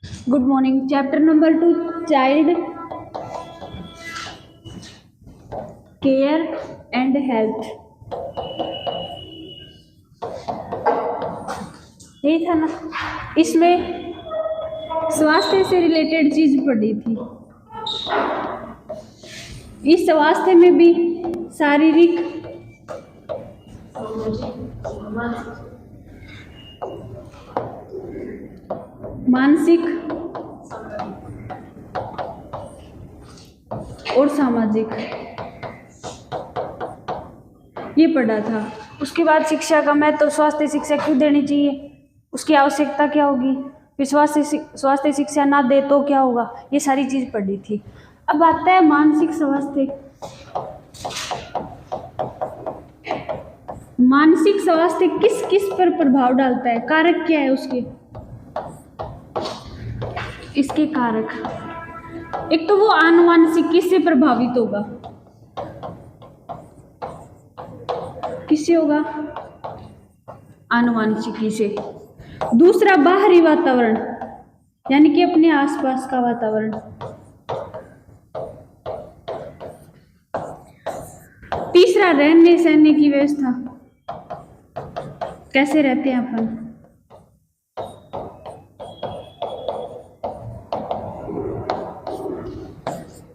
Good morning. Chapter number 2, child care and health. यही था ना, इसमें स्वास्थ्य से रिलेटेड चीज पढ़ी थी। इस स्वास्थ्य में भी शारीरिक, मानसिक और सामाजिक ये पढ़ा था। उसके बाद शिक्षा का महत्व, स्वास्थ्य शिक्षा क्यों देनी चाहिए, उसकी आवश्यकता क्या होगी, फिर स्वास्थ्य शिक्षा ना दे तो क्या होगा, ये सारी चीज पढ़ी थी। अब आता है मानसिक स्वास्थ्य। मानसिक स्वास्थ्य किस किस पर प्रभाव डालता है, कारक क्या है उसके, इसके कारक। एक तो वो आनुवांशिक, किससे प्रभावित होगा, किससे होगा, आनुवांशिकी से। दूसरा बाहरी वातावरण, यानी कि अपने आसपास का वातावरण। तीसरा रहने सहने की व्यवस्था, कैसे रहते हैं अपन।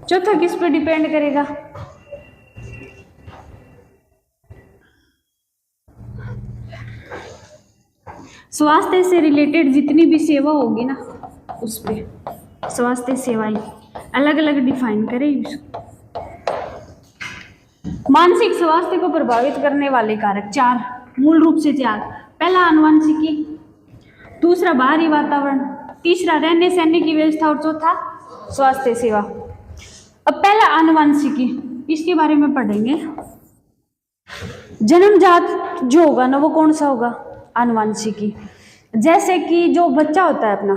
चौथा किस पर डिपेंड करेगा, स्वास्थ्य से रिलेटेड जितनी भी सेवा होगी ना उस पे, स्वास्थ्य सेवाएं अलग अलग डिफाइन करें। मानसिक स्वास्थ्य को प्रभावित करने वाले कारक चार, मूल रूप से चार। पहला आनुवंशिकी, दूसरा बाहरी वातावरण, तीसरा रहने सहने की व्यवस्था और चौथा स्वास्थ्य सेवा। अब पहला आनुवंशिकी, इसके बारे में पढ़ेंगे। जन्मजात जो होगा ना वो कौन सा होगा, आनुवंशिकी। जैसे कि जो बच्चा होता है अपना,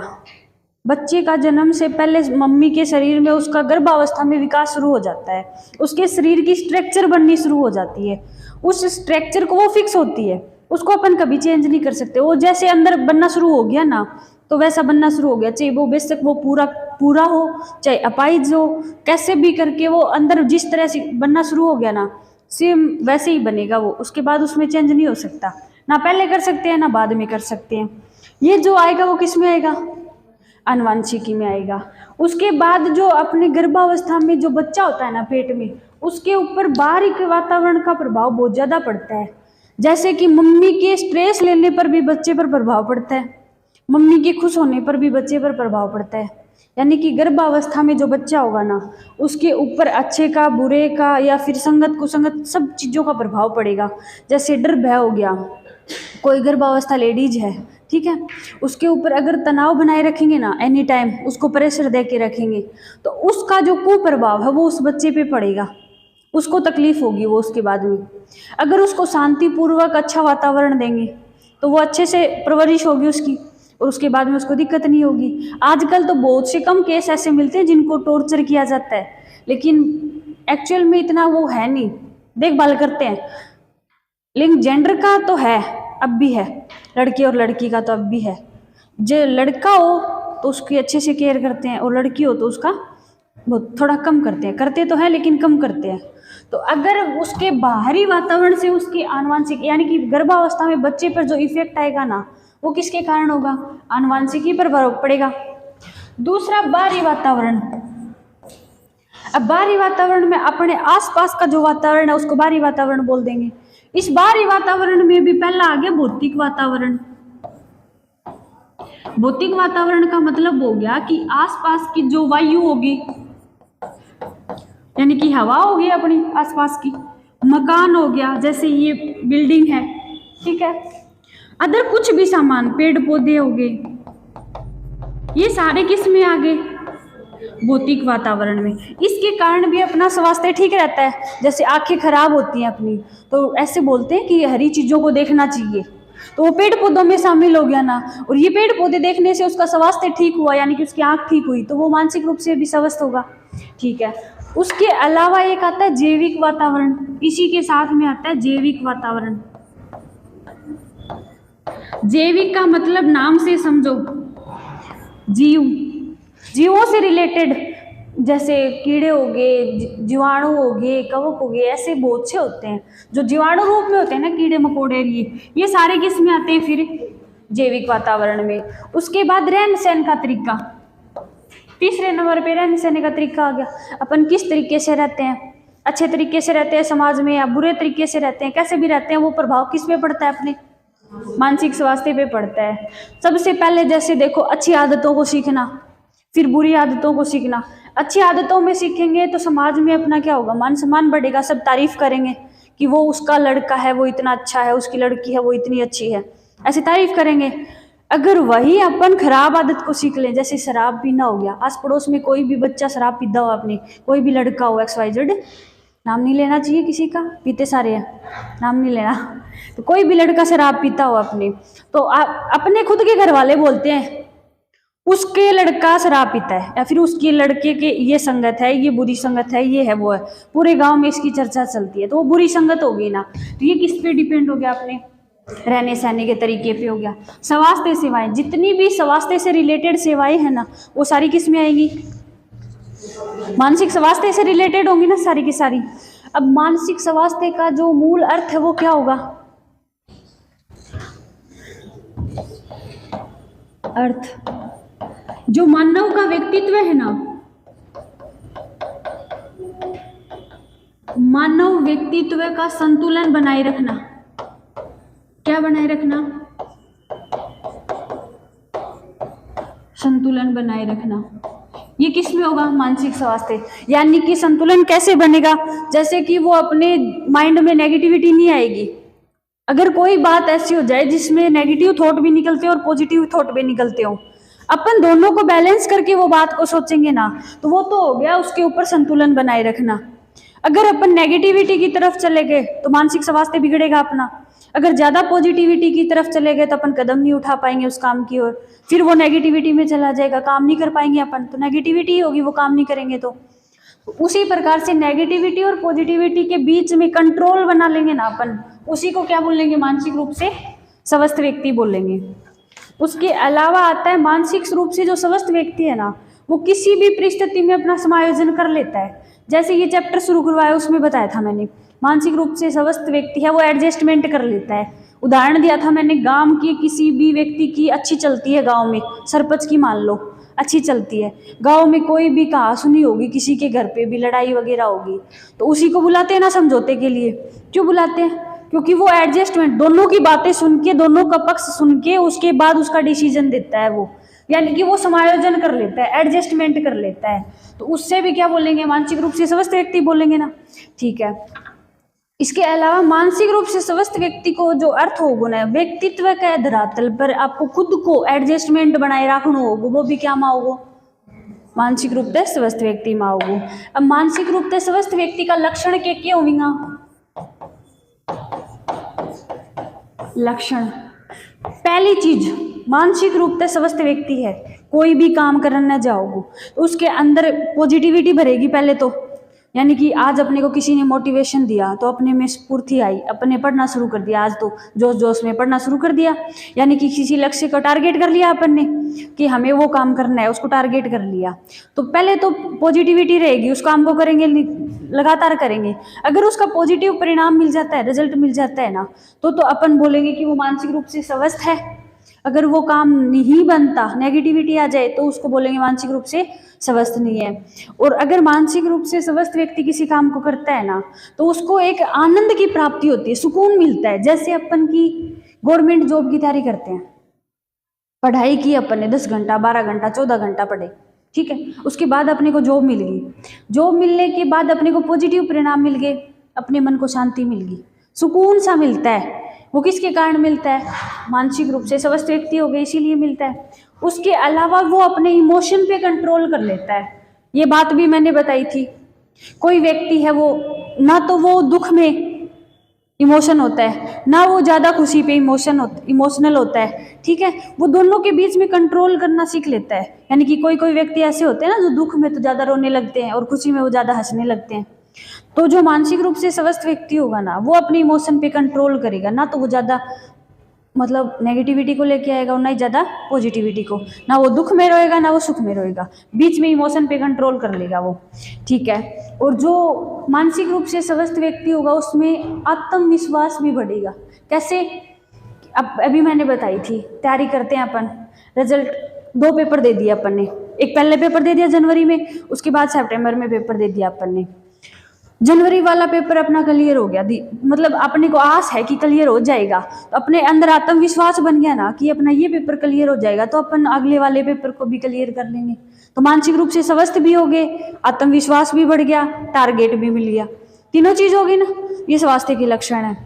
बच्चे का जन्म से पहले मम्मी के शरीर में उसका गर्भावस्था में विकास शुरू हो जाता है, उसके शरीर की स्ट्रक्चर बननी शुरू हो जाती है। उस स्ट्रक्चर को वो फिक्स होती है, उसको अपन कभी चेंज नहीं कर सकते। वो जैसे अंदर बनना शुरू हो गया ना तो वैसा बनना शुरू हो गया, चाहे वो बेशक वो पूरा हो चाहे अपाइज हो, कैसे भी करके वो अंदर जिस तरह से बनना शुरू हो गया ना सेम वैसे ही बनेगा वो। उसके बाद उसमें चेंज नहीं हो सकता, ना पहले कर सकते हैं ना बाद में कर सकते हैं। ये जो आएगा वो किस में आएगा, आनुवंशिकी में आएगा। उसके बाद जो अपने गर्भावस्था में जो बच्चा होता है ना पेट में, उसके ऊपर बाहरी के वातावरण का प्रभाव बहुत ज़्यादा पड़ता है। जैसे कि मम्मी के स्ट्रेस लेने पर भी बच्चे पर प्रभाव पड़ता है, मम्मी के खुश होने पर भी बच्चे पर प्रभाव पड़ता है। यानी कि गर्भावस्था में जो बच्चा होगा ना उसके ऊपर अच्छे का बुरे का या फिर संगत कुसंगत सब चीज़ों का प्रभाव पड़ेगा। जैसे डर भय हो गया, कोई गर्भावस्था लेडीज है, ठीक है, उसके ऊपर अगर तनाव बनाए रखेंगे ना एनी टाइम, उसको प्रेशर दे के रखेंगे तो उसका जो कुप्रभाव है वो उस बच्चे पे पड़ेगा, उसको तकलीफ होगी वो उसके बाद में। अगर उसको शांतिपूर्वक अच्छा वातावरण देंगे तो वो अच्छे से परवरिश होगी उसकी और उसके बाद में उसको दिक्कत नहीं होगी। आजकल तो बहुत से कम केस ऐसे मिलते हैं जिनको टॉर्चर किया जाता है, लेकिन एक्चुअल में इतना वो है नहीं, देखभाल करते हैं। लेकिन जेंडर का तो है, अब भी है, लड़की और लड़की का तो अब भी है। जो लड़का हो तो उसकी अच्छे से केयर करते हैं और लड़की हो तो उसका बहुत थोड़ा कम करते हैं, करते तो हैं लेकिन कम करते हैं। तो अगर उसके बाहरी वातावरण से उसकी आनुवंशिक यानी कि गर्भावस्था में बच्चे पर जो इफेक्ट आएगा ना वो किसके कारण होगा, आनुवंशिकी पर प्रभाव पड़ेगा। दूसरा बाहरी वातावरण। अब बाहरी वातावरण में अपने आसपास का जो वातावरण है उसको बाहरी वातावरण बोल देंगे। इस बाहरी वातावरण में भी पहला आ गया भौतिक वातावरण। भौतिक वातावरण का मतलब हो गया कि आसपास की जो वायु होगी, यानी कि हवा होगी अपनी आसपास की, मकान हो गया जैसे ये बिल्डिंग है, ठीक है, अदर कुछ भी सामान, पेड़ पौधे हो गए, ये सारे किस में आ गए, भौतिक वातावरण में। इसके कारण भी अपना स्वास्थ्य ठीक रहता है। जैसे आंखें खराब होती हैं अपनी तो ऐसे बोलते हैं कि हरी चीजों को देखना चाहिए, तो वो पेड़ पौधों में शामिल हो गया ना, और ये पेड़ पौधे देखने से उसका स्वास्थ्य ठीक हुआ, यानी कि उसकी आंख ठीक हुई तो वो मानसिक रूप से भी स्वस्थ होगा, ठीक है। उसके अलावा एक आता है जैविक वातावरण, इसी के साथ में आता है जैविक वातावरण। जैविक का मतलब नाम से समझो, जीव, जीवों से रिलेटेड, जैसे कीड़े हो गए, जीवाणु हो गए, कवक हो गए, ऐसे बहुत से होते हैं जो जीवाणु रूप में होते हैं ना, कीड़े मकोड़े, ये सारे किस में आते हैं फिर? जैविक वातावरण में। उसके बाद रहन सहन का तरीका, तीसरे नंबर पे रहन सहन का तरीका आ गया। अपन किस तरीके से रहते हैं, अच्छे तरीके से रहते हैं समाज में या बुरे तरीके से रहते हैं, कैसे भी रहते हैं, वो प्रभाव किस पे पड़ता है? अपने मानसिक स्वास्थ्य पे पड़ता है। सबसे पहले जैसे देखो, अच्छी आदतों को सीखना, फिर बुरी आदतों को सीखना। अच्छी आदतों में सीखेंगे तो समाज में अपना क्या होगा? मान सम्मान बढ़ेगा, सब तारीफ करेंगे कि वो उसका लड़का है वो इतना अच्छा है, उसकी लड़की है वो इतनी अच्छी है, ऐसी तारीफ करेंगे। अगर वही अपन खराब आदत को सीख लें, जैसे शराब पीना हो गया, आस पड़ोस में कोई भी बच्चा शराब पीता हो, अपने कोई भी लड़का हो XYZ, नाम नहीं लेना चाहिए किसी का, पीते सारे हैं, नाम नहीं लेना, तो कोई भी लड़का शराब पीता हो अपने, तो अपने खुद के घर वाले बोलते हैं उसके लड़का शराब पीता है, या फिर उसके लड़के के ये संगत है, ये बुरी संगत है, ये है वो है, पूरे गांव में इसकी चर्चा चलती है, तो वो बुरी संगत होगी ना। तो ये किस पे डिपेंड हो गया? अपने रहने सहने के तरीके पे हो गया। स्वास्थ्य सेवाएं, जितनी भी स्वास्थ्य से रिलेटेड सेवाएं है ना, वो सारी किस में आएंगी? मानसिक स्वास्थ्य से रिलेटेड होंगी ना सारी की सारी। अब मानसिक स्वास्थ्य का जो मूल अर्थ है वो क्या होगा? अर्थ, जो मानव का व्यक्तित्व है ना, मानव व्यक्तित्व का संतुलन बनाए रखना। क्या बनाए रखना? संतुलन बनाए रखना। ये किस में होगा? मानसिक स्वास्थ्य। यानी कि संतुलन कैसे बनेगा? जैसे कि वो अपने माइंड में नेगेटिविटी नहीं आएगी। अगर कोई बात ऐसी हो जाए जिसमें नेगेटिव थॉट भी निकलते हो और पॉजिटिव थॉट भी निकलते हो, अपन दोनों को बैलेंस करके वो बात को सोचेंगे ना, तो वो तो हो गया उसके ऊपर संतुलन बनाए रखना। अगर अपन नेगेटिविटी की तरफ चले गए तो मानसिक स्वास्थ्य बिगड़ेगा अपना। अगर ज्यादा पॉजिटिविटी की तरफ चले गए तो अपन कदम नहीं उठा पाएंगे उस काम की ओर, फिर वो नेगेटिविटी में चला जाएगा, काम नहीं कर पाएंगे अपन, तो नेगेटिविटी होगी, वो काम नहीं करेंगे। तो उसी प्रकार से नेगेटिविटी और पॉजिटिविटी के बीच में कंट्रोल बना लेंगे ना अपन, उसी को क्या बोलेंगे? मानसिक रूप से स्वस्थ व्यक्ति बोलेंगे। उसके अलावा आता है मानसिक रूप से जो स्वस्थ व्यक्ति है ना, वो किसी भी परिस्थिति में अपना समायोजन कर लेता है। जैसे ये चैप्टर शुरू करवाया उसमें बताया था मैंने, मानसिक रूप से स्वस्थ व्यक्ति है वो एडजस्टमेंट कर लेता है। उदाहरण दिया था मैंने, गांव की किसी भी व्यक्ति की अच्छी चलती है, गांव में सरपंच की मान लो अच्छी चलती है, गांव में कोई भी कहा सुनी होगी, किसी के घर पे भी लड़ाई वगैरह होगी, तो उसी को बुलाते हैं ना समझौते के लिए। क्यों बुलाते हैं? क्योंकि वो एडजस्टमेंट, दोनों की बातें सुन के, दोनों का पक्ष सुन के उसके बाद उसका डिसीजन देता है वो, यानी कि वो समायोजन कर लेता है, एडजस्टमेंट कर लेता है। तो उससे भी क्या बोलेंगे? मानसिक रूप से स्वस्थ व्यक्ति बोलेंगे ना। ठीक है, इसके अलावा मानसिक रूप से स्वस्थ व्यक्ति को जो अर्थ होगा ना, व्यक्तित्व के धरातल पर आपको खुद को एडजस्टमेंट बनाए रखना होगा, वो भी क्या माओगो? मानसिक रूप से स्वस्थ व्यक्ति माओगो। अब मानसिक रूप से स्वस्थ व्यक्ति का लक्षण क्या होगा? लक्षण, पहली चीज, मानसिक रूप से स्वस्थ व्यक्ति है, कोई भी काम करने जाओगे तो उसके अंदर पॉजिटिविटी भरेगी पहले तो, यानी कि आज अपने को किसी ने मोटिवेशन दिया तो अपने में स्फूर्ति आई, अपने पढ़ना शुरू कर दिया, आज तो जोश जोश में पढ़ना शुरू कर दिया, यानी कि किसी लक्ष्य को टारगेट कर लिया अपन ने कि हमें वो काम करना है, उसको टारगेट कर लिया, तो पहले तो पॉजिटिविटी रहेगी, उस काम को करेंगे, लगातार करेंगे। अगर उसका पॉजिटिव परिणाम मिल जाता है, रिजल्ट मिल जाता है ना, तो अपन बोलेंगे कि वो मानसिक रूप से स्वस्थ है। अगर वो काम नहीं बनता, नेगेटिविटी आ जाए, तो उसको बोलेंगे मानसिक रूप से स्वस्थ नहीं है। और अगर मानसिक रूप से स्वस्थ व्यक्ति किसी काम को करता है ना, तो उसको एक आनंद की प्राप्ति होती है, सुकून मिलता है। जैसे अपन की गवर्नमेंट जॉब की तैयारी करते हैं, पढ़ाई की अपन ने 10 घंटा 12 घंटा 14 घंटा पढ़े, ठीक है, उसके बाद अपने को जॉब मिल गई, जॉब मिलने के बाद अपने को पॉजिटिव परिणाम मिल गए, अपने मन को शांति मिल गई, सुकून सा मिलता है। वो किसके कारण मिलता है? मानसिक रूप से स्वस्थ व्यक्ति हो गए इसीलिए मिलता है। उसके अलावा वो अपने इमोशन पे कंट्रोल कर लेता है, ये बात भी मैंने बताई थी। कोई व्यक्ति है वो ना तो वो दुख में इमोशन होता है, ना वो ज़्यादा खुशी पे इमोशनल होता है, ठीक है, वो दोनों के बीच में कंट्रोल करना सीख लेता है। यानी कि कोई कोई व्यक्ति ऐसे होते हैं ना जो दुख में तो ज़्यादा रोने लगते हैं और खुशी में वो ज़्यादा हंसने लगते हैं। तो जो मानसिक रूप से स्वस्थ व्यक्ति होगा ना, वो अपने इमोशन पे कंट्रोल करेगा, ना तो वो ज़्यादा मतलब नेगेटिविटी को लेके आएगा और ना ही ज़्यादा पॉजिटिविटी को। ना वो दुख में रहेगा ना वो सुख में रहेगा, बीच में इमोशन पे कंट्रोल कर लेगा वो। ठीक है। और जो मानसिक रूप से स्वस्थ व्यक्ति होगा उसमें आत्मविश्वास भी बढ़ेगा। कैसे? अब अभी मैंने बताई थी, तैयारी करते हैं अपन, रिजल्ट 2 पेपर दे दिया अपन ने। एक पहले पेपर दे दिया जनवरी में, उसके बाद सितंबर में पेपर दे दिया अपन ने। जनवरी वाला पेपर अपना क्लियर हो गया, मतलब अपने को आस है कि क्लियर हो जाएगा, तो अपने अंदर आत्मविश्वास बन गया ना कि अपना ये पेपर क्लियर हो जाएगा, तो अपन अगले वाले पेपर को भी क्लियर कर लेंगे। तो मानसिक रूप से स्वस्थ भी हो गए, आत्मविश्वास भी बढ़ गया, टारगेट भी मिल गया। तीनों चीज होगी ना, ये स्वास्थ्य के लक्षण है।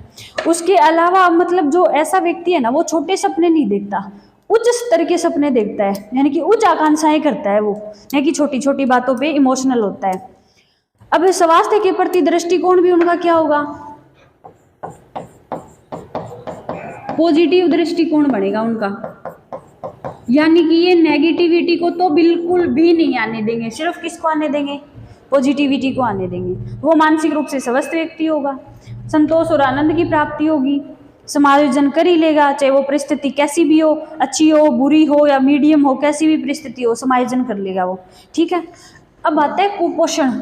उसके अलावा मतलब जो ऐसा व्यक्ति है ना, वो छोटे सपने नहीं देखता, उच्च स्तर के सपने देखता है, यानी कि उच्च आकांक्षाएं करता है वो, यानी कि छोटी छोटी बातों पे इमोशनल होता है। अब स्वास्थ्य के प्रति दृष्टिकोण भी उनका क्या होगा? पॉजिटिव दृष्टिकोण बनेगा उनका, यानी कि ये नेगेटिविटी को तो बिल्कुल भी नहीं आने देंगे। सिर्फ किसको आने देंगे? पॉजिटिविटी को आने देंगे। वो मानसिक रूप से स्वस्थ व्यक्ति होगा, संतोष और आनंद की प्राप्ति होगी, समायोजन कर ही लेगा, चाहे वो परिस्थिति कैसी भी हो, अच्छी हो, बुरी हो या मीडियम हो, कैसी भी परिस्थिति हो, समायोजन कर लेगा वो। ठीक है। अब आता है कुपोषण।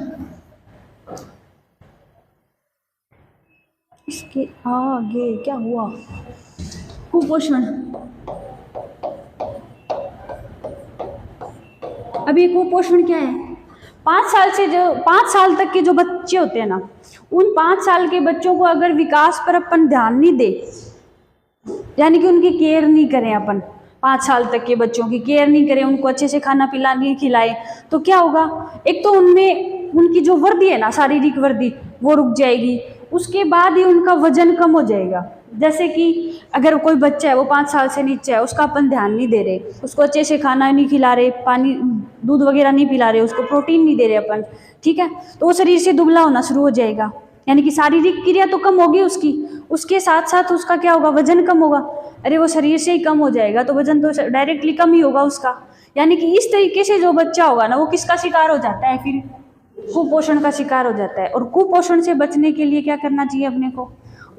इसके आगे क्या हुआ? कुपोषण। अभी कुपोषण क्या है? 5 साल तक के जो बच्चे होते हैं ना, उन 5 साल के बच्चों को अगर विकास पर अपन ध्यान नहीं दे, यानी कि उनकी केयर नहीं करें अपन, 5 साल तक के बच्चों की केयर नहीं करें, उनको अच्छे से खाना पिला नहीं खिलाए, तो क्या होगा? एक तो उनमें उनकी जो वृद्धि है ना, शारीरिक वृद्धि, वो रुक जाएगी। उसके बाद ही उनका वजन कम हो जाएगा। जैसे कि अगर कोई बच्चा है वो 5 साल से नीचे है, उसका अपन ध्यान नहीं दे रहे, उसको अच्छे से खाना नहीं खिला रहे, पानी दूध वगैरह नहीं पिला रहे, उसको प्रोटीन नहीं दे रहे अपन, ठीक है, तो वो शरीर से दुबला होना शुरू हो जाएगा। यानी कि शारीरिक क्रिया तो कम होगी उसकी, उसके साथ साथ उसका क्या होगा? वजन कम होगा। अरे वो शरीर से ही कम हो जाएगा तो वजन तो डायरेक्टली कम ही होगा उसका। यानी कि इस तरीके से जो बच्चा होगा ना, वो किसका शिकार हो जाता है? फिर कुपोषण का शिकार हो जाता है। और कुपोषण से बचने के लिए क्या करना चाहिए अपने को?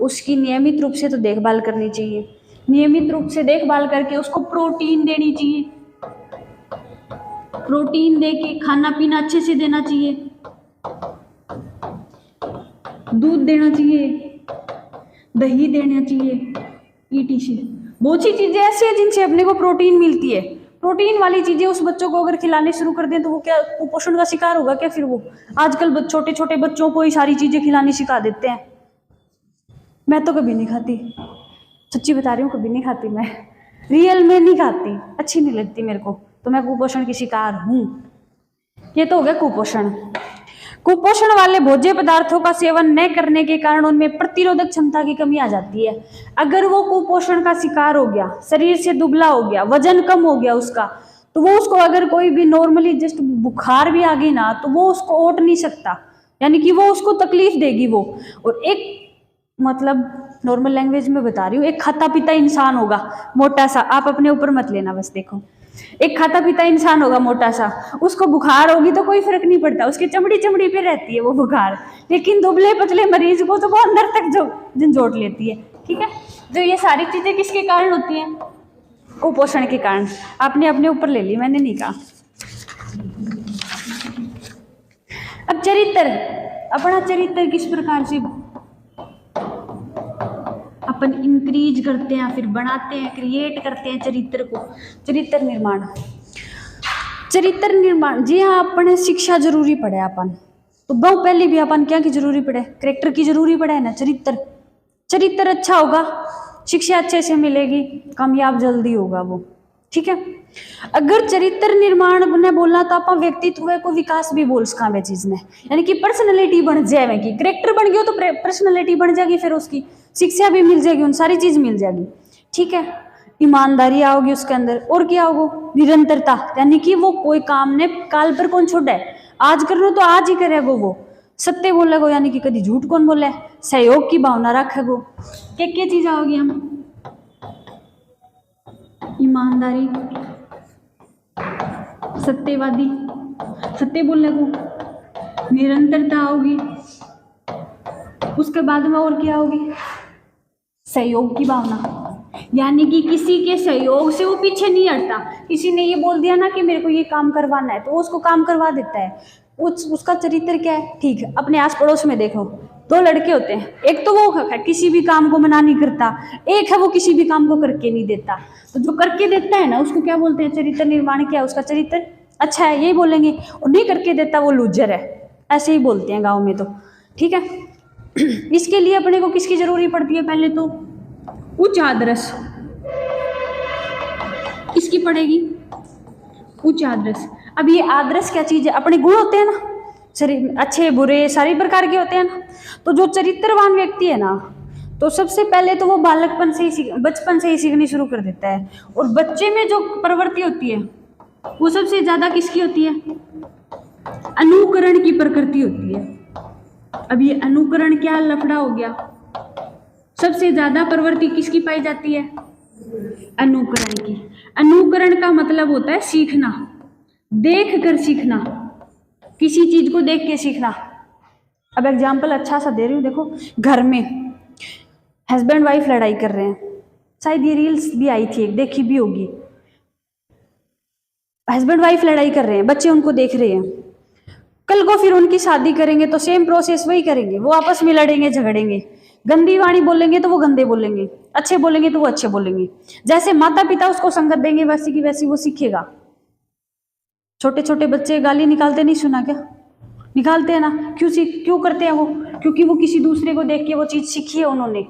उसकी नियमित रूप से तो देखभाल करनी चाहिए, नियमित रूप से देखभाल करके उसको प्रोटीन देनी चाहिए, प्रोटीन दे के खाना पीना अच्छे से देना चाहिए, दूध देना चाहिए, दही देना चाहिए, ईटीसी। बहुत सी चीजें ऐसी है जिनसे अपने को प्रोटीन मिलती है। प्रोटीन वाली चीजें उस बच्चों को अगर खिलाने शुरू कर दें तो वो क्या कुपोषण का शिकार होगा क्या? फिर वो आजकल छोटे छोटे बच्चों को ही सारी चीजें खिलानी सिखा देते हैं। मैं तो कभी नहीं खाती, सच्ची बता रही हूँ, कभी नहीं खाती मैं, रियल में नहीं खाती, अच्छी नहीं लगती मेरे को, तो मैं कुपोषण की शिकार हूँ। ये तो हो गया कुपोषण। कुपोषण वाले भोज्य पदार्थों का सेवन न करने के कारण उनमें प्रतिरोधक क्षमता की कमी आ जाती है। अगर वो कुपोषण का शिकार हो गया, शरीर से दुबला हो गया, वजन कम हो गया उसका, तो वो उसको अगर कोई भी नॉर्मली जस्ट बुखार भी आ गई ना, तो वो उसको ओट नहीं सकता, यानी कि वो उसको तकलीफ देगी वो। और एक मतलब नॉर्मल लैंग्वेज में बता रही हूँ, एक खाता पीता इंसान होगा मोटा सा, आप अपने ऊपर मत लेना, बस देखो, एक खाता पीता इंसान होगा मोटा सा, उसको बुखार होगी तो कोई फर्क नहीं पड़ता, उसकी चमड़ी चमड़ी पे रहती है वो बुखार, लेकिन दुबले पतले मरीज को तो वो अंदर तक जो झंझोट लेती है। ठीक है, तो ये सारी चीजें किसके कारण होती हैं? कुपोषण के कारण। आपने अपने ऊपर ले ली, मैंने नहीं कहा। अब चरित्र, अपना चरित्र किस प्रकार से अपन इंक्रीज करते हैं, फिर बनाते हैं, क्रिएट करते हैं चरित्र को। चरित्र निर्माण, चरित्र निर्माण, जी हाँ, अपन शिक्षा जरूरी पड़े अपन, तो बहुत पहले भी अपन क्या की जरूरी पड़े? करेक्टर की जरूरी पड़े ना, चरित्र। चरित्र अच्छा होगा, शिक्षा अच्छे से मिलेगी, कामयाब जल्दी होगा वो। ठीक है, अगर चरित्र निर्माण ने बोलना तो आप व्यक्तित्व को विकास भी बोल सका चीज ने, यानी कि पर्सनैलिटी बन जाएगी, करेक्टर बन गया तो पर्सनैलिटी बन जाएगी, फिर उसकी शिक्षा भी मिल जाएगी, उन सारी चीज मिल जाएगी। ठीक है, ईमानदारी आओगी उसके अंदर, और क्या होगा? निरंतरता, यानी कि वो कोई काम ने काल पर कौन छोड़ा है, आज कर लो तो आज ही करेगा वो। सत्य बोलेगो, यानी कि कभी झूठ कौन बोले, सहयोग की भावना रखेगो। क्या चीज आओगी? हम ईमानदारी, सत्यवादी, सत्य बोलने को, निरंतरता होगी, उसके बाद में और क्या होगी? सहयोग की भावना, यानी कि किसी के सहयोग से वो पीछे नहीं हटता। किसी ने ये बोल दिया ना कि मेरे को ये काम करवाना है, तो वो उसको काम करवा देता है। उसका चरित्र क्या है? ठीक है, अपने आस पड़ोस में देखो, दो लड़के होते हैं, एक तो वो है किसी भी काम को मना नहीं करता, एक है वो किसी भी काम को करके नहीं देता। तो जो करके देता है ना, उसको क्या बोलते हैं? चरित्र निर्माण। क्या है उसका चरित्र? अच्छा है, यही बोलेंगे। और नहीं करके देता, वो लूजर है, ऐसे ही बोलते हैं गाँव में तो। ठीक है, इसके लिए अपने को किसकी जरूरी पड़ती है? पहले तो उच्च आदर्श, किसकी पड़ेगी? उच्च आदर्श। अब ये आदर्श क्या चीज है? अपने गुण होते हैं ना, शरीर अच्छे बुरे सारे प्रकार के होते हैं ना। तो जो चरित्रवान व्यक्ति है ना, तो सबसे पहले तो वो बालकपन से ही बचपन से ही सीखनी शुरू कर देता है। और बच्चे में जो प्रवृत्ति होती है वो सबसे ज्यादा किसकी होती है? अनुकरण की प्रकृति होती है। अब ये अनुकरण क्या लफड़ा हो गया? सबसे ज्यादा प्रवृत्ति किसकी पाई जाती है? अनुकरण की। अनुकरण का मतलब होता है सीखना, देख कर सीखना, किसी चीज को देख के सीखना। अब एग्जाम्पल अच्छा सा दे रही हूँ, देखो घर में हस्बैंड वाइफ लड़ाई कर रहे हैं, शायद ये रील्स भी आई थी, देखी भी होगी। हस्बैंड वाइफ लड़ाई कर रहे हैं, बच्चे उनको देख रहे हैं। कल को फिर उनकी शादी करेंगे तो सेम प्रोसेस वही करेंगे, वो आपस में लड़ेंगे झगड़ेंगे, गंदी वाणी बोलेंगे तो वो गंदे बोलेंगे, अच्छे बोलेंगे तो वो अच्छे बोलेंगे। जैसे माता पिता उसको संगत देंगे वैसी की वैसी वो सीखेगा। छोटे छोटे बच्चे गाली निकालते, नहीं सुना क्या? निकालते हैं ना। क्यों करते हैं वो? क्योंकि वो किसी दूसरे को देख के वो चीज सीखी है उन्होंने,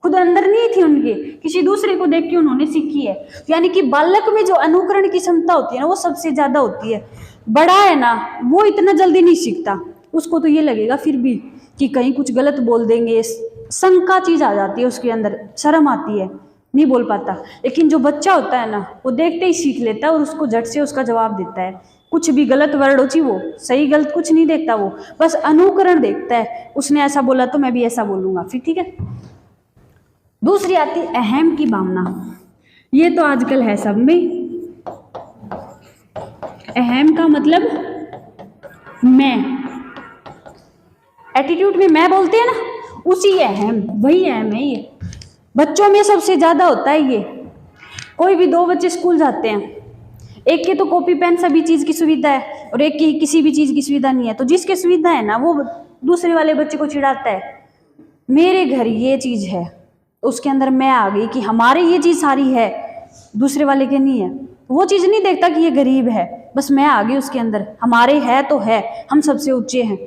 खुद अंदर नहीं थी उनके, किसी दूसरे को देख के उन्होंने सीखी है। यानी कि बालक में जो अनुकरण की क्षमता होती है ना, वो सबसे ज्यादा होती है। बड़ा है ना, वो इतना जल्दी नहीं सीखता, उसको तो ये लगेगा फिर भी कि कहीं कुछ गलत बोल देंगे, शंका चीज आ जाती है उसके अंदर, शर्म आती है, नहीं बोल पाता। लेकिन जो बच्चा होता है ना, वो देखते ही सीख लेता है और उसको झट से उसका जवाब देता है। कुछ भी गलत वर्ड हो चाहिए, वो सही गलत कुछ नहीं देखता, वो बस अनुकरण देखता है। उसने ऐसा बोला तो मैं भी ऐसा बोलूंगा, फिर ठीक है। दूसरी आती अहम की भावना। ये तो आजकल है सब में। अहम का मतलब मैं, एटीट्यूड में मैं बोलते हैं ना, उसी अहम, वही अहम है। ये बच्चों में सबसे ज्यादा होता है ये। कोई भी दो बच्चे स्कूल जाते हैं, एक के तो कॉपी पेन सभी चीज की सुविधा है और एक की किसी भी चीज की सुविधा नहीं है। तो जिसके सुविधा है ना, वो दूसरे वाले बच्चे को चिढ़ाता है, मेरे घर ये चीज है, उसके अंदर मैं आ गई कि हमारे ये चीज सारी है, दूसरे वाले के नहीं है। वो चीज नहीं देखता कि ये गरीब है, बस मैं आ गई उसके अंदर, हमारे है तो है, हम सबसे ऊंचे हैं।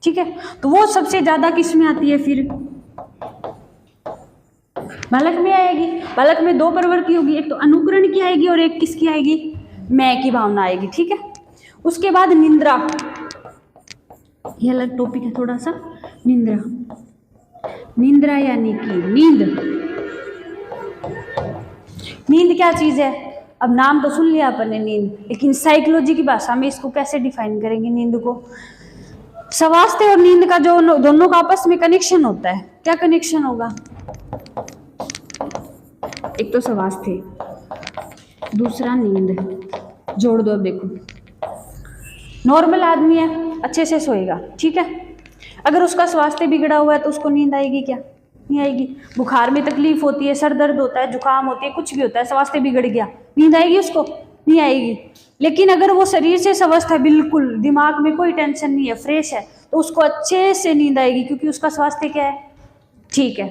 ठीक है, तो वो सबसे ज्यादा किस में आती है? फिर बालक में आएगी। बालक में दो प्रवृत्ति होगी, एक तो अनुकरण की आएगी और एक किसकी आएगी? मैं की भावना आएगी। ठीक है, उसके बाद निंद्रा, ये अलग टॉपिक है थोड़ा सा। निंद्रा, निंद्रा यानी कि नींद। नींद क्या चीज है? अब नाम तो सुन लिया अपन ने नींद, लेकिन साइकोलॉजी की भाषा में इसको कैसे डिफाइन करेंगे नींद को? स्वास्थ्य और नींद का जो दोनों का आपस में कनेक्शन होता है, क्या कनेक्शन होगा? एक तो स्वास्थ्य, दूसरा नींद, जोड़ दो। देखो नॉर्मल आदमी है, अच्छे से सोएगा, ठीक है। अगर उसका स्वास्थ्य बिगड़ा हुआ है तो उसको नींद आएगी क्या? नहीं आएगी। बुखार में तकलीफ होती है, सर दर्द होता है, जुकाम होती है, कुछ भी होता है, स्वास्थ्य बिगड़ गया, नींद आएगी उसको? नहीं आएगी। लेकिन अगर वो शरीर से स्वस्थ है, बिल्कुल दिमाग में कोई टेंशन नहीं है, फ्रेश है, तो उसको अच्छे से नींद आएगी, क्योंकि उसका स्वास्थ्य क्या है? ठीक है।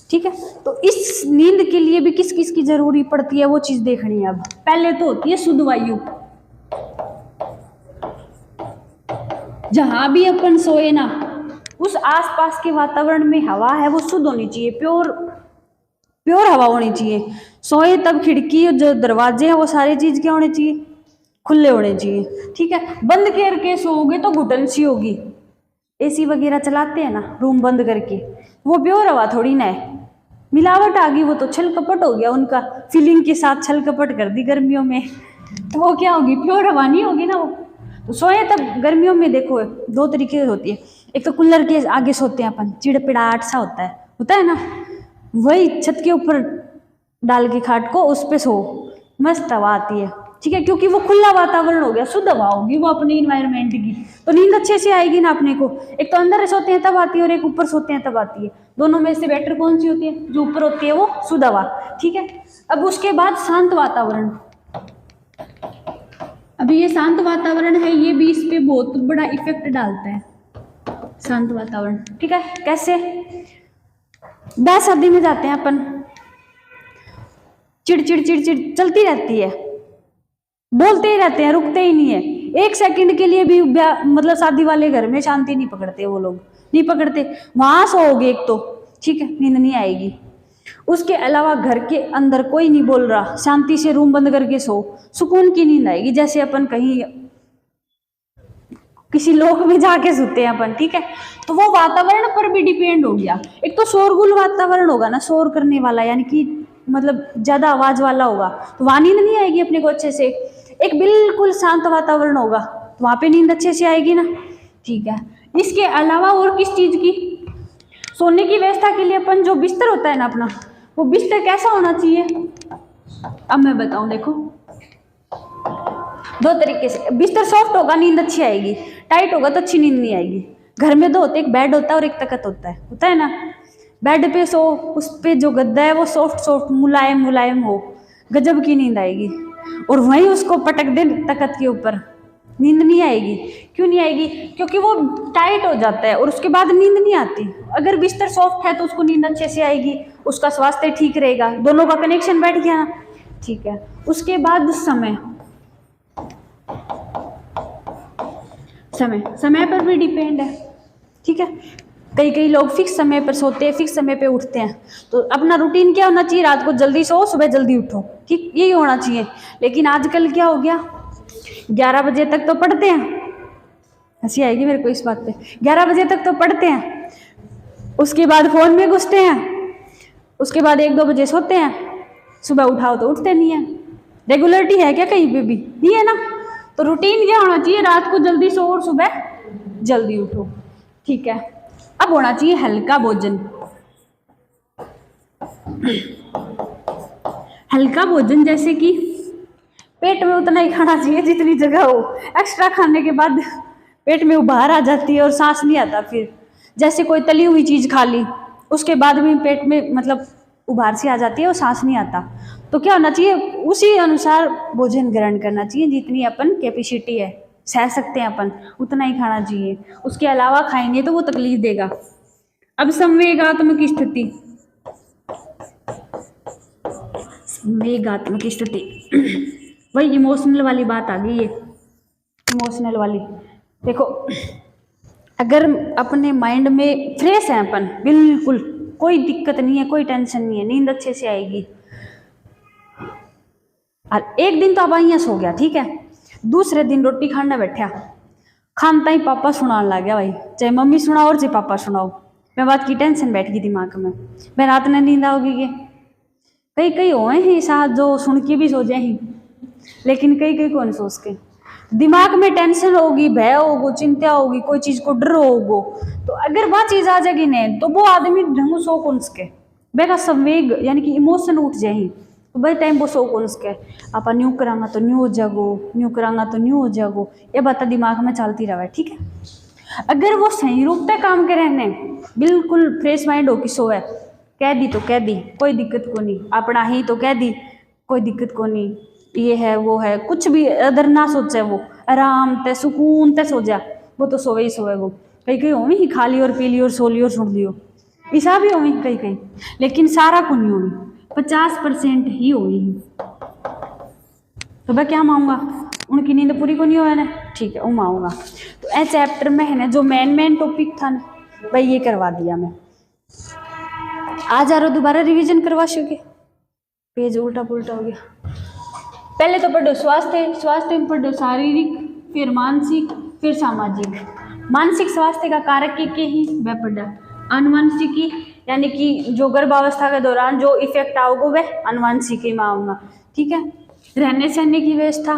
ठीक है, तो इस नींद के लिए भी किस किस की जरूरी पड़ती है वो चीज देखनी है। अब पहले तो होती है शुद्ध वायु। जहां भी अपन सोए ना, उस आसपास के वातावरण में हवा है वो शुद्ध होनी चाहिए, प्योर हवा होनी चाहिए। सोए तब खिड़की और जो दरवाजे हैं वो सारी चीज क्या होने चाहिए? खुले होने चाहिए। ठीक है, बंद करके सोओगे तो घुटन सी होगी। एसी वगैरह चलाते हैं ना रूम बंद करके, वो प्योर हवा थोड़ी ना है, मिलावट आ गई, वो तो छल कपट हो गया उनका, फीलिंग के साथ छल कपट कर दी गर्मियों में, तो वो क्या होगी? प्योर हवा नहीं होगी ना वो। तो सोए तब गर्मियों में देखो दो तरीके होती है, एक तो कूलर के आगे सोते हैं अपन, चिड़पिड़ाहट सा होता है ना, वही छत के ऊपर डाल के खाट को उस पे सो, मस्त हवा आती है, ठीक है, क्योंकि वो खुला वातावरण हो गया, शुद्ध हवा होगी वो अपनी इन्वायरमेंट की, तो नींद अच्छे से आएगी ना अपने को। एक तो अंदर सोते हैं तब आती है और एक ऊपर सोते हैं तब आती है, दोनों में से बेटर कौन सी होती है? जो ऊपर होती है वो शुद्ध हवा। ठीक है, अब उसके बाद शांत वातावरण। अभी ये शांत वातावरण है, ये भी इस पे बहुत बड़ा इफेक्ट डालता है, शांत वातावरण। ठीक है, कैसे? ब्याह शादी में जाते हैं अपन, चिड़चिड़ चिड़चिड़ चलती रहती है, बोलते ही रहते हैं, रुकते ही नहीं है। एक सेकंड के लिए भी मतलब शादी वाले घर में शांति नहीं पकड़ते, वो लोग नहीं पकड़ते। वहां सोओगे एक तो ठीक है, नींद नहीं आएगी। उसके अलावा घर के अंदर कोई नहीं बोल रहा, शांति से रूम बंद करके सो, सुकून की नींद आएगी। जैसे अपन कहीं किसी लोक में जाके सोते हैं अपन, ठीक है, तो वो वातावरण पर भी डिपेंड हो गया। एक तो शोरगुल वातावरण होगा ना, शोर करने वाला, यानी कि मतलब ज्यादा आवाज वाला होगा, तो वहां नींद नहीं आएगी अपने को अच्छे से। एक बिल्कुल शांत वातावरण होगा तो वहां पे नींद अच्छे से आएगी ना। ठीक है, इसके अलावा और किस चीज की? सोने की व्यवस्था के लिए अपन जो बिस्तर होता है ना अपना, वो बिस्तर कैसा होना चाहिए? अब मैं बताऊं, देखो दो तरीके से। बिस्तर सॉफ्ट होगा, नींद अच्छी आएगी, टाइट होगा तो अच्छी नींद नहीं आएगी। घर में दो होते, एक बेड होता है और एक तख्त होता है ना। बेड पे सो, उस पे जो गद्दा है वो सॉफ्ट सॉफ्ट मुलायम मुलायम हो, गजब की नींद आएगी। और वहीं उसको पटक दे तख्त के ऊपर, नींद नहीं आएगी। क्यों नहीं आएगी? क्योंकि वो टाइट हो जाता है और उसके बाद नींद नहीं आती। अगर बिस्तर सॉफ्ट है तो उसको नींद अच्छे से आएगी, उसका स्वास्थ्य ठीक रहेगा, दोनों का कनेक्शन बैठ गया ना। ठीक है, उसके बाद समय समय पर भी डिपेंड है। ठीक है, कई लोग फिक्स समय पर सोते हैं, फिक्स समय पे उठते हैं। तो अपना रूटीन क्या होना चाहिए? रात को जल्दी सो, सुबह जल्दी उठो, ठीक, यही होना चाहिए। लेकिन आजकल क्या हो गया, 11 बजे तक तो पढ़ते हैं, हंसी आएगी मेरे को इस बात पे, 11 बजे तक तो पढ़ते हैं, उसके बाद फोन में घुसते हैं, उसके बाद 1-2 बजे सोते हैं, सुबह उठाओ तो उठते नहीं है। रेगुलरिटी है क्या कहीं पे भी? नहीं है ना। तो रूटीन क्या होना चाहिए? रात को जल्दी सो और सुबह जल्दी उठो। ठीक है, अब होना चाहिए हल्का भोजन। हल्का भोजन जैसे कि पेट में उतना ही खाना चाहिए जितनी जगह हो। एक्स्ट्रा खाने के बाद पेट में उबार आ जाती है और सांस नहीं आता फिर। जैसे कोई तली हुई चीज खा ली, उसके बाद भी पेट में मतलब उबार सी आ जाती है और सांस नहीं आता। तो क्या होना चाहिए? उसी अनुसार भोजन ग्रहण करना चाहिए, जितनी अपन कैपेसिटी है, सह सकते हैं अपन, उतना ही खाना चाहिए। उसके अलावा खाएंगे तो वो तकलीफ देगा। अब संवेगात्मक स्थिति, संवेगात्मक स्थिति वही इमोशनल वाली बात आ गई है। इमोशनल वाली देखो, अगर अपने माइंड में फ्रेश है अपन, बिल्कुल कोई दिक्कत नहीं है, कोई टेंशन नहीं है, नींद अच्छे से आएगी। और एक दिन तो अब यहाँ सो गया, ठीक है, दूसरे दिन रोटी खाना बैठा, खानता ही पापा सुनाने लग गया भाई, चाहे मम्मी सुनाओ और चाहे पापा सुनाओ। मैं बात की टेंशन बैठ गई दिमाग में, मैं रात में नींद आओगी के कई होए हैं साथ जो सुन के भी सो जाए ही, लेकिन कई कौन सोच के दिमाग में टेंशन होगी, भय होगो, चिंता होगी, कोई चीज को डर होगो, तो अगर वह चीज आ जाएगी ने तो वो आदमी ढंग सो कौन सके, बेका संवेग यानी कि इमोशन उठ जाए, तो भाई टाइम वो सो कौन सके। आप न्यू करांगा तो न्यू हो जागो, न्यू करांगा तो न्यू हो जागो, ये बात दिमाग में चलती रहा। ठीक है, अगर वो सही रूप से काम करे ने, बिल्कुल फ्रेश माइंड हो कि सोए, कह दी तो कह दी, कोई दिक्कत को नहीं, अपना ही तो कह दी, कोई दिक्कत को नहीं, ये है वो है, कुछ भी अदर ना सोचे, वो आराम ते सुकून ते सो जा, वो तो सोए ही सोए। वो कई होवी ही खा ली और पी ली और सो ली और सुन लियो, ऐसा भी होवी कई, लेकिन सारा को नहीं होवी, 50% ही होवी। तो मैं क्या मांगूंगा, उनकी नींद पूरी को नहीं हुआ ना, ठीक है, वो मांगूंगा। तो ए चैप्टर में है ना जो मेन टॉपिक था ना भाई, ये करवा दिया मैं। आज आ रहा दोबारा रिवीजन करवा सके, पेज उल्टा पुल्टा हो गया। पहले तो पढ़ो स्वास्थ्य, स्वास्थ्य में पढ़ो शारीरिक, फिर मानसिक, फिर सामाजिक। मानसिक स्वास्थ्य का कारक के ही वह पढ़ा। अनुवांशिकी यानी कि जो गर्भावस्था के दौरान जो इफेक्ट आओगे वह अनुवांशिकी में आऊंगा। ठीक है, रहने सहने की व्यवस्था,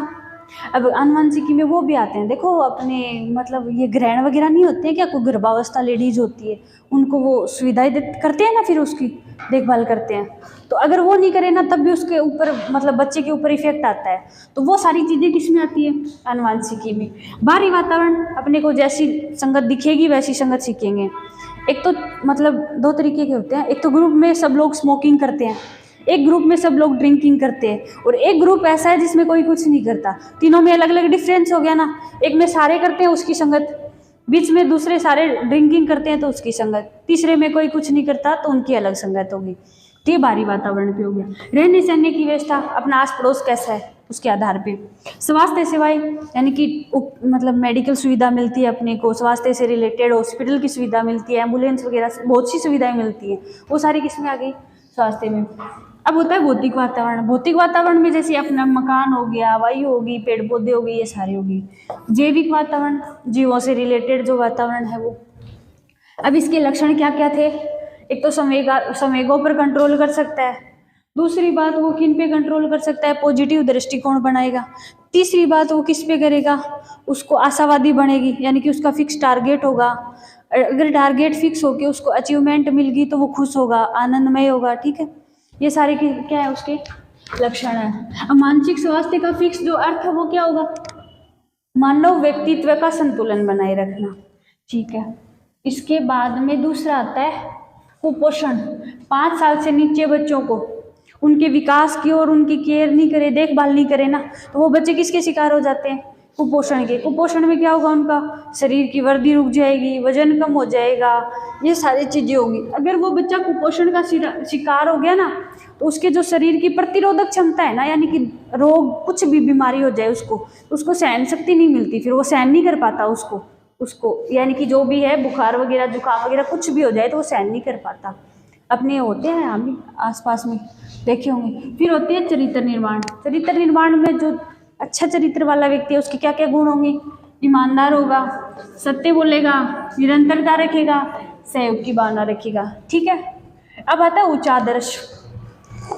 अब आनुवंशिकी में वो भी आते हैं, देखो अपने मतलब ये ग्रहण वगैरह नहीं होते हैं क्या, कोई गर्भावस्था लेडीज होती है उनको वो सुविधाएं करते हैं ना, फिर उसकी देखभाल करते हैं। तो अगर वो नहीं करे ना तब भी उसके ऊपर मतलब बच्चे के ऊपर इफेक्ट आता है। तो वो सारी चीज़ें किस में आती है, आनुवंशिकी में। बाहरी वातावरण, अपने को जैसी संगत दिखेगी वैसी संगत सीखेंगे। एक तो मतलब दो तरीके के होते हैं, एक तो ग्रुप में सब लोग स्मोकिंग करते हैं, एक ग्रुप में सब लोग ड्रिंकिंग करते हैं, और एक ग्रुप ऐसा है जिसमें कोई कुछ नहीं करता। तीनों में अलग अलग डिफरेंस हो गया ना। एक में सारे करते हैं उसकी संगत, बीच में दूसरे सारे ड्रिंकिंग करते हैं तो उसकी संगत, तीसरे में कोई कुछ नहीं करता तो उनकी अलग संगत होगी। ये बाहरी वातावरण पे हो गया। रहने सहने की व्यवस्था, अपना आस पड़ोस कैसा है उसके आधार पे। स्वास्थ्य सेवाएं यानी कि मतलब मेडिकल सुविधा मिलती है अपने को, स्वास्थ्य से रिलेटेड हॉस्पिटल की सुविधा मिलती है, एम्बुलेंस वगैरह बहुत सी सुविधाएं मिलती हैं, वो सारी किसमें आ गई, स्वास्थ्य में। अब होता है भौतिक वातावरण। भौतिक वातावरण में जैसे अपना मकान हो गया, वायु होगी, पेड़ पौधे हो गए, ये सारे होगी। जैविक वातावरण, जीवों से रिलेटेड जो वातावरण है वो। अब इसके लक्षण क्या क्या थे, एक तो संवेगों पर कंट्रोल कर सकता है, दूसरी बात वो किन पे कंट्रोल कर सकता है, पॉजिटिव दृष्टिकोण बनाएगा, तीसरी बात वो किस पे करेगा, उसको आशावादी बनेगी, यानी कि उसका फिक्स टारगेट होगा, अगर टारगेट फिक्स होके उसको अचीवमेंट मिल गई तो वो खुश होगा, आनंदमय होगा, ठीक है। ये सारे क्या है उसके लक्षण है। अब मानसिक स्वास्थ्य का फिक्स जो अर्थ है वो क्या होगा, मानव व्यक्तित्व का संतुलन बनाए रखना, ठीक है। इसके बाद में दूसरा आता है कुपोषण। 5 साल से नीचे बच्चों को उनके विकास की और उनकी केयर नहीं करे, देखभाल नहीं करे ना, तो वो बच्चे किसके शिकार हो जाते हैं, कुपोषण के। कुपोषण में क्या होगा, उनका शरीर की वृद्धि रुक जाएगी, वजन कम हो जाएगा, ये सारी चीजें होगी। अगर वो बच्चा कुपोषण का शिकार हो गया ना तो उसके जो शरीर की प्रतिरोधक क्षमता है ना, यानी कि रोग कुछ भी बीमारी हो जाए उसको सहन शक्ति नहीं मिलती, फिर वो सहन नहीं कर पाता उसको यानी कि जो भी है बुखार वगैरह जुकाम वगैरह कुछ भी हो जाए तो वो सहन नहीं कर पाता। अपने होते हैं हम भी आसपास में देखे होंगे। फिर होती है चरित्र निर्माण। चरित्र निर्माण में जो अच्छा चरित्र वाला व्यक्ति है उसके क्या क्या गुण होंगे, ईमानदार होगा, सत्य बोलेगा, निरंतरता रखेगा, सहयोग की भावना रखेगा, ठीक है। अब आता है उच्च आदर्श।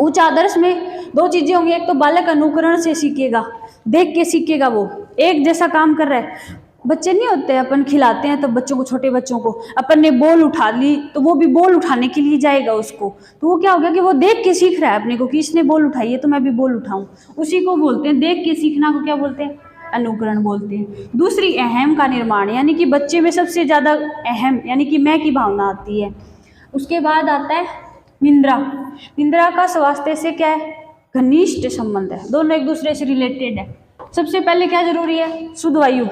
उच्च आदर्श में 2 चीजें होंगी, एक तो बालक अनुकरण से सीखेगा, देख के सीखेगा, वो एक जैसा काम कर रहा है। बच्चे नहीं होते, अपन खिलाते हैं तो बच्चों को, छोटे बच्चों को अपन ने बॉल उठा ली तो वो भी बॉल उठाने के लिए जाएगा उसको, तो वो क्या हो गया कि वो देख के सीख रहा है अपने को कि इसने बॉल उठाई है तो मैं भी बॉल उठाऊं। उसी को बोलते हैं देख के सीखना, को क्या बोलते हैं, अनुकरण बोलते हैं। दूसरी अहम का निर्माण, यानी कि बच्चे में सबसे ज्यादा अहम यानी कि मैं की भावना आती है। उसके बाद आता है निंद्रा। निंद्रा का स्वास्थ्य से क्या है, घनिष्ठ संबंध है, दोनों एक दूसरे से रिलेटेड है। सबसे पहले क्या जरूरी है, शुद्ध वायु,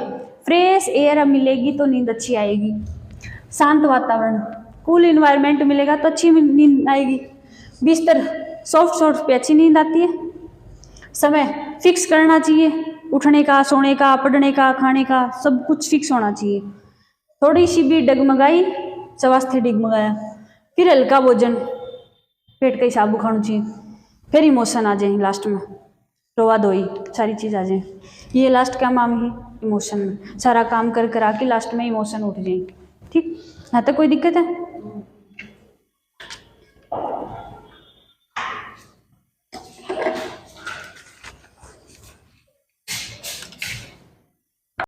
फ्रेश एयर मिलेगी तो नींद अच्छी आएगी। शांत वातावरण, कूल इन्वायरमेंट मिलेगा तो अच्छी नींद आएगी। बिस्तर सॉफ्ट पे अच्छी नींद आती है। समय फिक्स करना चाहिए, उठने का, सोने का, पढ़ने का, खाने का, सब कुछ फिक्स होना चाहिए। थोड़ी सी भी डगमगाई स्वास्थ्य डगमगाया। फिर हल्का भोजन, पेट का हिसाब खाना चाहिए। फिर इमोशन आ जाए लास्ट में, रोवा धोई सारी चीज़ आ जाए। ये लास्ट क्या मामली, इमोशन में सारा काम कर आके लास्ट में इमोशन उठ जाएंगे, ठीक। यहाँ तक कोई दिक्कत है?